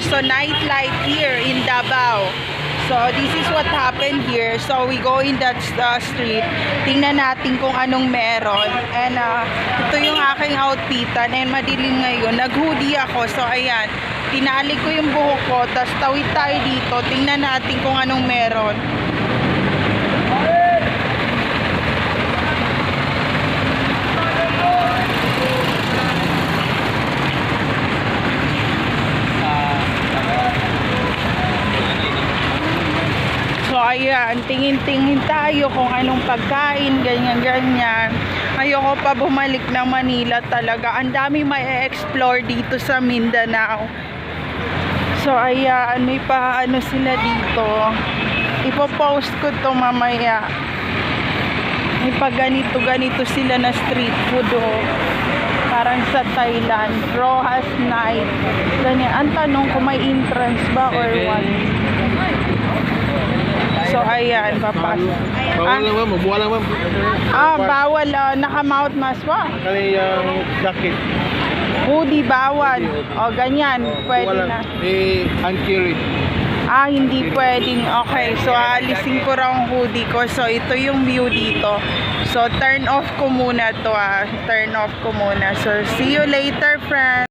there's a nightlife here in Davao. So this is what happened here. So we go in that street. Tingnan natin kung anong meron. And ito yung aking outfitan. And madilim ngayon. Nag-hoodie ako. So ayan. Tinali ko yung buhok ko. Tapos tawid tayo dito. Tingnan natin kung anong meron. So ayan, tingin-tingin tayo kung anong pagkain, ganyan-ganyan. Ayoko pa bumalik ng Manila talaga. Ang dami may explore dito sa Mindanao. So ayan, may pa ano sila dito. Ipopost ko to mamaya. May pa ganito-ganito sila na street food oh. Parang sa Thailand, Rojas Night. Ganyan. Ang tanong kung may entrance ba or what. So ayan, papasok. Bawal lang ma'am, mabuha lang ma'am. Bawal. Naka-mouth mask ba? Kali yung jacket. Hoodie, bawal. O, ganyan. Pwede Wala. na. Hand-carry. Hindi pwedeng. Okay, so aalisin ko raw ang hoodie ko. So, ito yung view dito. So, turn off ko muna to Turn off ko muna. So, see you later, friends.